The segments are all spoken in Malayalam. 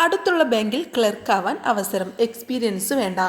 അടുത്തുള്ള ബാങ്കിൽ ക്ലർക്കാവാൻ അവസരം. എക്സ്പീരിയൻസ് വേണ്ട.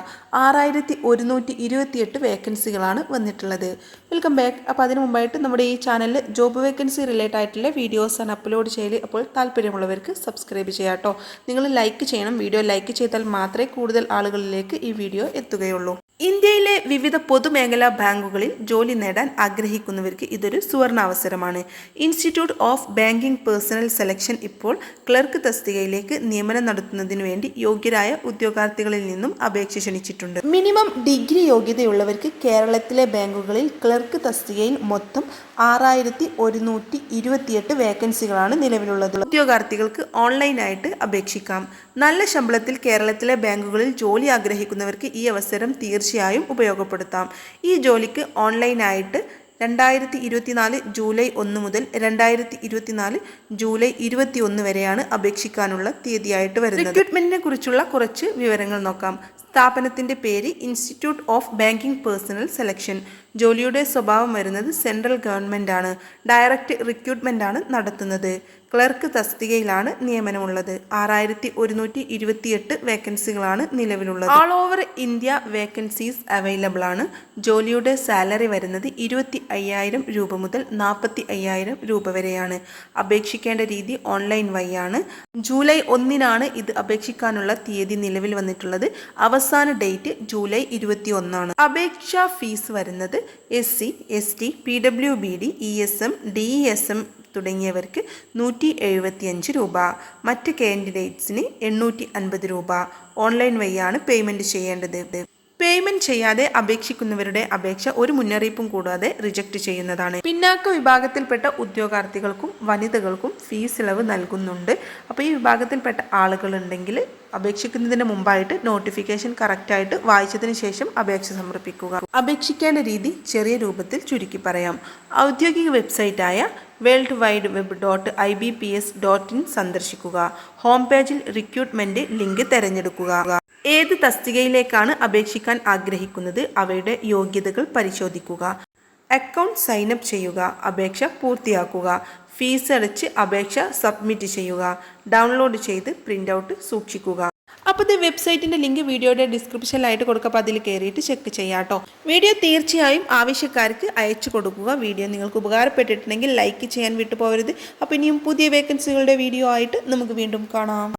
6128 വേക്കൻസികളാണ് വന്നിട്ടുള്ളത്. Welcome back. അപ്പോൾ അതിന് മുമ്പായിട്ട് നമ്മുടെ ഈ ചാനലിൽ ജോബ് വേക്കൻസി റിലേറ്റഡ് ആയിട്ടുള്ള വീഡിയോസാണ് അപ്ലോഡ് ചെയ്യൽ. അപ്പോൾ താല്പര്യമുള്ളവർക്ക് സബ്സ്ക്രൈബ് ചെയ്യാം കേട്ടോ. നിങ്ങൾ ലൈക്ക് ചെയ്യണം. വീഡിയോ ലൈക്ക് ചെയ്താൽ മാത്രമേ കൂടുതൽ ആളുകളിലേക്ക് ഈ വീഡിയോ എത്തുകയുള്ളൂ. ഇന്ത്യയിലെ വിവിധ പൊതുമേഖലാ ബാങ്കുകളിൽ ജോലി നേടാൻ ആഗ്രഹിക്കുന്നവർക്ക് ഇതൊരു സുവർണാവസരമാണ്. Institute of banking personnel selection ഇപ്പോൾ ക്ലർക്ക് തസ്തികയിലേക്ക് നിയമനം നടത്തുന്നതിനു വേണ്ടി യോഗ്യരായ ഉദ്യോഗാർത്ഥികളിൽ നിന്നും അപേക്ഷ ക്ഷണിച്ചിട്ടുണ്ട്. മിനിമം ഡിഗ്രി യോഗ്യതയുള്ളവർക്ക് കേരളത്തിലെ ബാങ്കുകളിൽ ക്ലർക്ക് തസ്തികയിൽ മൊത്തം 6128 വേക്കൻസികളാണ് നിലവിലുള്ളത്. ഉദ്യോഗാർത്ഥികൾക്ക് ഓൺലൈനായിട്ട് അപേക്ഷിക്കാം. നല്ല ശമ്പളത്തിൽ കേരളത്തിലെ ബാങ്കുകളിൽ ജോലി ആഗ്രഹിക്കുന്നവർക്ക് ഈ അവസരം തീർച്ചയായും ഉപയോഗപ്പെടുത്താം. ഈ ജോലിക്ക് ഓൺലൈനായിട്ട് 2024 ജൂലൈ 1 മുതൽ 2024 ജൂലൈ 21 വരെയാണ് അപേക്ഷിക്കാനുള്ള തീയതിയായിട്ട് വരുന്നത്. റിക്രൂട്ട്മെന്റിനെ കുറിച്ചുള്ള കുറച്ച് വിവരങ്ങൾ നോക്കാം. സ്ഥാപനത്തിന്റെ പേര് institute of banking personnel selection. ജോലിയുടെ സ്വഭാവം വരുന്നത് സെൻട്രൽ ഗവൺമെന്റ് ആണ്. ഡയറക്റ്റ് റിക്രൂട്ട്മെന്റ് ആണ് നടത്തുന്നത്. ക്ലർക്ക് തസ്തികയിലാണ് നിയമനമുള്ളത്. 6128 വേക്കൻസികളാണ് നിലവിലുള്ളത്. All over India vacancies available ആണ്. ജോലിയുടെ സാലറി വരുന്നത് 25,000 രൂപ മുതൽ 45,000 രൂപ വരെയാണ്. അപേക്ഷിക്കേണ്ട രീതി ഓൺലൈൻ വഴിയാണ്. ജൂലൈ 1 ഇത് അപേക്ഷിക്കാനുള്ള തീയതി നിലവിൽ വന്നിട്ടുള്ളത്. അവസാന ഡേറ്റ് ജൂലൈ 21 അപേക്ഷാ ഫീസ് വരുന്നത് SC, ST, PWBD, ESM, DESM തുടങ്ങിയവർക്ക് 175 രൂപ. മറ്റ് കാൻഡിഡേറ്റ്സിന് 850 രൂപ. ഓൺലൈൻ വഴിയാണ് പേയ്മെൻറ്റ് ചെയ്യേണ്ടത്. പേയ്മെൻറ്റ് ചെയ്യാതെ അപേക്ഷിക്കുന്നവരുടെ അപേക്ഷ ഒരു മുന്നറിയിപ്പും കൂടാതെ റിജക്റ്റ് ചെയ്യുന്നതാണ്. പിന്നാക്ക വിഭാഗത്തിൽപ്പെട്ട ഉദ്യോഗാർത്ഥികൾക്കും വനിതകൾക്കും ഫീസ് ഇളവ് നൽകുന്നുണ്ട്. അപ്പോൾ ഈ വിഭാഗത്തിൽപ്പെട്ട ആളുകളുണ്ടെങ്കിൽ അപേക്ഷിക്കുന്നതിന് മുമ്പായിട്ട് നോട്ടിഫിക്കേഷൻ കറക്റ്റായിട്ട് വായിച്ചതിന് ശേഷം അപേക്ഷ സമർപ്പിക്കുക. അപേക്ഷിക്കേണ്ട രീതി ചെറിയ രൂപത്തിൽ ചുരുക്കി പറയാം. ഔദ്യോഗിക വെബ്സൈറ്റായ worldwideweb.ibps.in സന്ദർശിക്കുക. ഹോം പേജിൽ റിക്രൂട്ട്മെന്റ് ലിങ്ക് തിരഞ്ഞെടുക്കുക. ഏത് തസ്തികയിലേക്കാണ് അപേക്ഷിക്കാൻ ആഗ്രഹിക്കുന്നത് അവയുടെ യോഗ്യതകൾ പരിശോധിക്കുക. അക്കൗണ്ട് സൈനപ്പ് ചെയ്യുക. അപേക്ഷ പൂർത്തിയാക്കുക. ഫീസ് അടച്ച് അപേക്ഷ സബ്മിറ്റ് ചെയ്യുക. ഡൗൺലോഡ് ചെയ്ത് പ്രിൻ്റ് ഔട്ട് സൂക്ഷിക്കുക. അപ്പോൾ ഇത് വെബ്സൈറ്റിൻ്റെ ലിങ്ക് വീഡിയോയുടെ ഡിസ്ക്രിപ്ഷനിലായിട്ട് കൊടുക്കുക. അപ്പോൾ അതിൽ കയറിയിട്ട് ചെക്ക് ചെയ്യാം കേട്ടോ. വീഡിയോ തീർച്ചയായും ആവശ്യക്കാർക്ക് അയച്ചു കൊടുക്കുക. വീഡിയോ നിങ്ങൾക്ക് ഉപകാരപ്പെട്ടിട്ടുണ്ടെങ്കിൽ ലൈക്ക് ചെയ്യാൻ വിട്ടുപോകരുത്. അപ്പോൾ ഇനിയും പുതിയ വേക്കൻസികളുടെ വീഡിയോ ആയിട്ട് നമുക്ക് വീണ്ടും കാണാം.